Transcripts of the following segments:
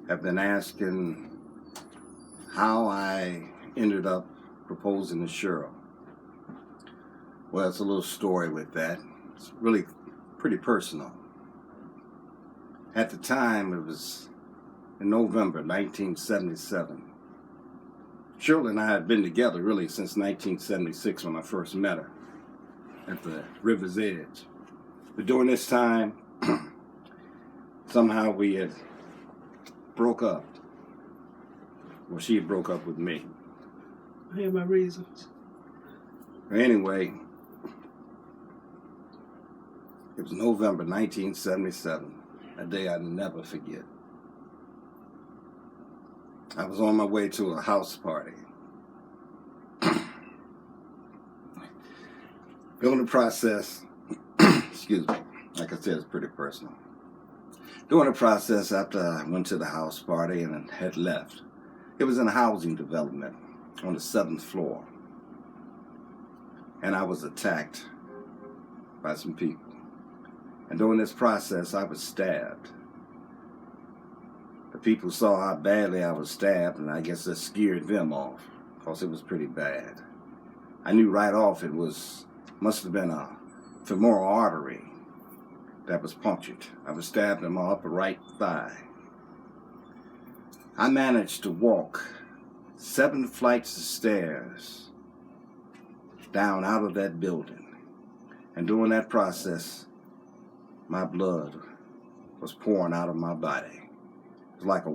have been asking how I ended up proposing to Cheryl. Well, it's a little story with that. It's really pretty personal. At the time, it was in November 1977. Cheryl and I had been together really since 1976 when I first met her at the river's edge. But during this time, somehow we had broke up. Well, she had broke up with me. I have my reasons. Anyway, it was November 1977, a day I'd never forget. I was on my way to a house party. During the process, excuse me, like I said, it's pretty personal. During the process, after I went to the house party and had left, it was in a housing development on the 7th floor. And I was attacked by some people. And during this process, I was stabbed. The people saw how badly I was stabbed, and I guess that scared them off, because it was pretty bad. I knew right off it must have been a femoral artery that was punctured. I was stabbed in my upper right thigh. I managed to walk 7 flights of stairs down out of that building. And during that process, my blood was pouring out of my body. It was like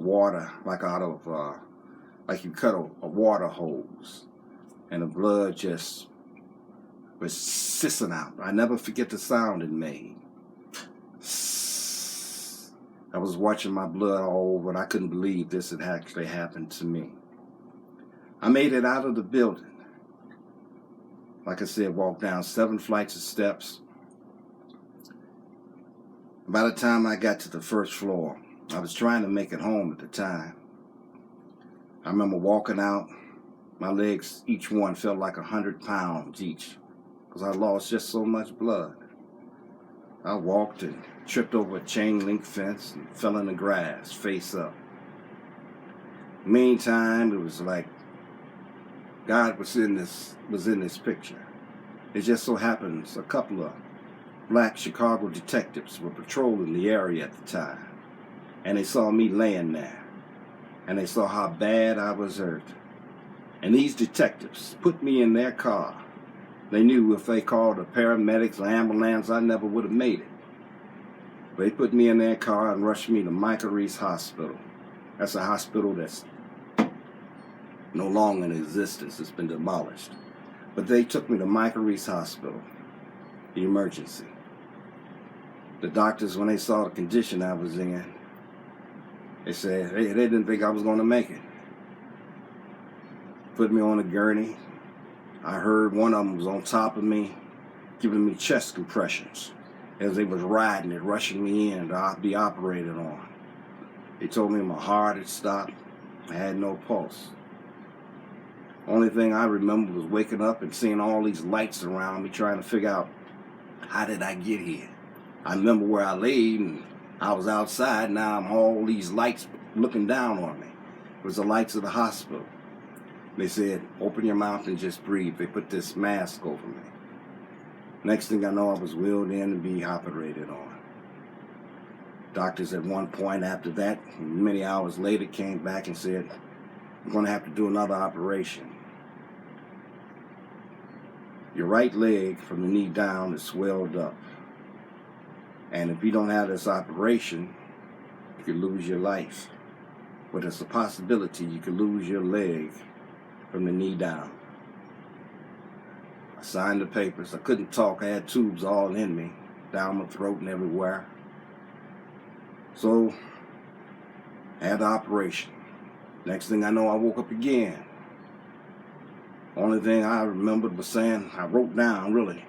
like you cut a water hose, and the blood just was sissing out. I never forget the sound it made. I was watching my blood all over, and I couldn't believe this had actually happened to me. I made it out of the building. Like I said, walked down 7 flights of steps. By the time I got to the 1st floor, I was trying to make it home at the time. I remember walking out, my legs, each one felt like 100 pounds each, because I lost just so much blood. I walked and tripped over a chain link fence and fell in the grass, face up. Meantime, it was like God was in this picture. It just so happens a couple of black Chicago detectives were patrolling the area at the time, and they saw me laying there, and they saw how bad I was hurt. And these detectives put me in their car. They knew if they called the paramedics or ambulance, I never would have made it. They put me in their car and rushed me to Michael Reese Hospital. That's a hospital that's no longer in existence. It's been demolished. But they took me to Michael Reese Hospital, the emergency. The doctors, when they saw the condition I was in, they said they didn't think I was going to make it. Put me on a gurney. I heard one of them was on top of me, giving me chest compressions as they was riding it, rushing me in to be operated on. They told me my heart had stopped. I had no pulse. Only thing I remember was waking up and seeing all these lights around me, trying to figure out, how did I get here? I remember where I laid, and I was outside. Now I'm all these lights looking down on me. It was the lights of the hospital. They said, open your mouth and just breathe. They put this mask over me. Next thing I know, I was wheeled in to be operated on. Doctors at one point after that, many hours later, came back and said, we're going to have to do another operation. Your right leg from the knee down is swelled up. And if you don't have this operation, you could lose your life. But there's a possibility you could lose your leg from the knee down. I signed the papers. I couldn't talk. I had tubes all in me, down my throat and everywhere. So I had the operation. Next thing I know, I woke up again. Only thing I remembered was saying, I wrote down, really,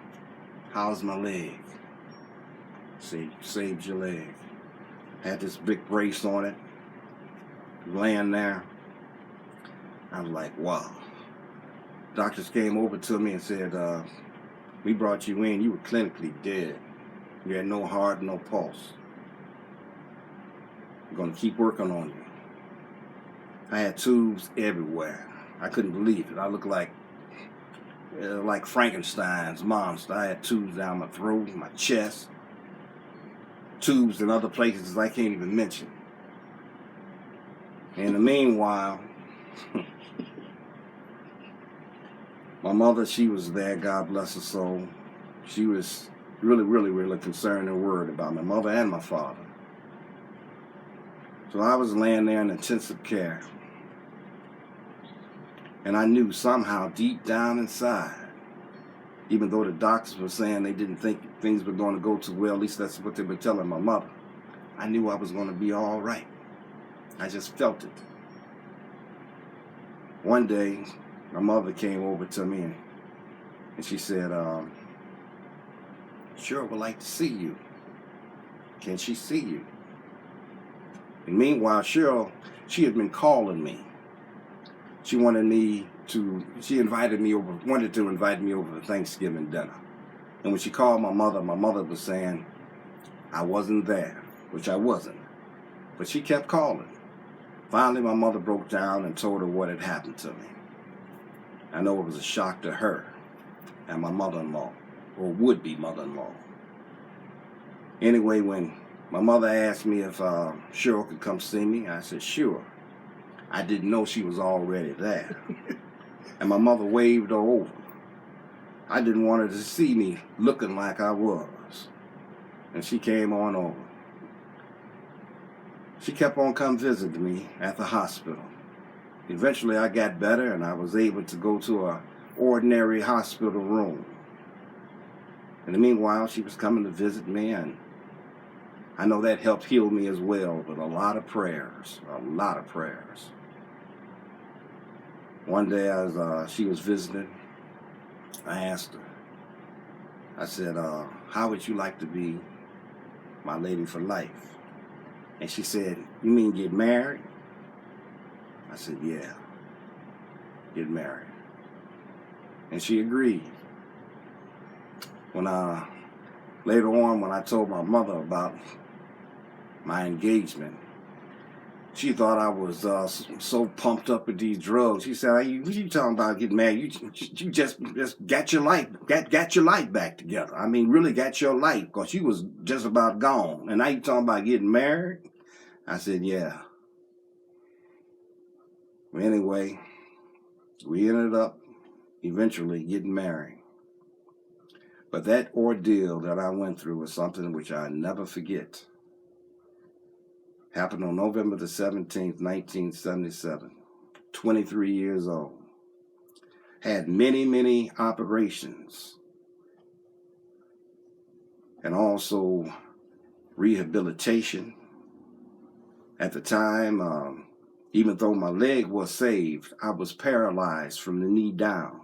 how's my leg? See, saved your leg. Had this big brace on it, laying there. I was like, wow. Doctors came over to me and said, we brought you in, you were clinically dead. You had no heart, no pulse. We're going to keep working on you. I had tubes everywhere. I couldn't believe it. I looked like Frankenstein's monster. I had tubes down my throat, my chest, tubes in other places I can't even mention. In the meanwhile, my mother, she was there, God bless her soul. She was really concerned and worried about my mother and my father. So I was laying there in intensive care. And I knew somehow deep down inside, even though the doctors were saying they didn't think things were going to go too well, at least that's what they were telling my mother, I knew I was going to be all right. I just felt it. One day, my mother came over to me and she said, Cheryl would like to see you. Can she see you? And meanwhile, Cheryl, she had been calling me. She wanted to invite me over for Thanksgiving dinner. And when she called my mother was saying I wasn't there, which I wasn't. But she kept calling. Finally, my mother broke down and told her what had happened to me. I know it was a shock to her and my mother-in-law, or would-be mother-in-law. Anyway, when my mother asked me if Cheryl could come see me, I said, sure. I didn't know she was already there. And my mother waved her over. I didn't want her to see me looking like I was. And she came on over. She kept on coming visiting me at the hospital. Eventually I got better and I was able to go to an ordinary hospital room. In the meanwhile, she was coming to visit me, and I know that helped heal me as well, with a lot of prayers. One day as she was visiting, I asked her, I said, how would you like to be my lady for life? And she said, you mean get married? I said, yeah, get married. And she agreed. When later on, when I told my mother about my engagement, she thought I was so pumped up with these drugs. She said, what you talking about getting married? You just got your life, got your life back together. I mean, really got your life, because you was just about gone. And now you talking about getting married? I said, yeah. Well, anyway, we ended up eventually getting married. But that ordeal that I went through was something which I never forget. Happened on November the 17th, 1977. 23 years old. Had many operations. And also rehabilitation. At the time, even though my leg was saved, I was paralyzed from the knee down.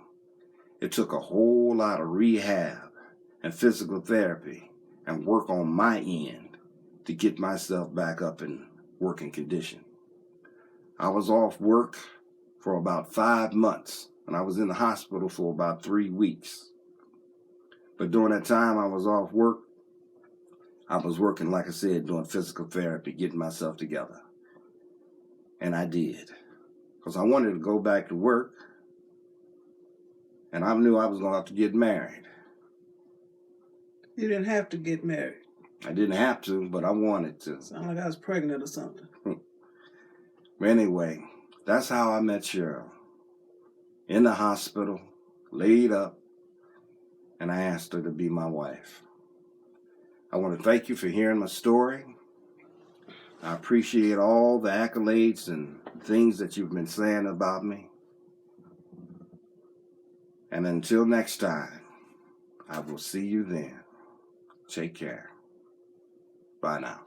It took a whole lot of rehab and physical therapy and work on my end to get myself back up in working condition. I was off work for about 5 months, and I was in the hospital for about 3 weeks. But during that time I was off work, I was working, like I said, doing physical therapy, getting myself together. And I did. Because I wanted to go back to work, and I knew I was going to have to get married. You didn't have to get married. I didn't have to, but I wanted to. Sound like I was pregnant or something. But anyway, that's how I met Cheryl. In the hospital, laid up, and I asked her to be my wife. I want to thank you for hearing my story. I appreciate all the accolades and things that you've been saying about me. And until next time, I will see you then. Take care. Bye now.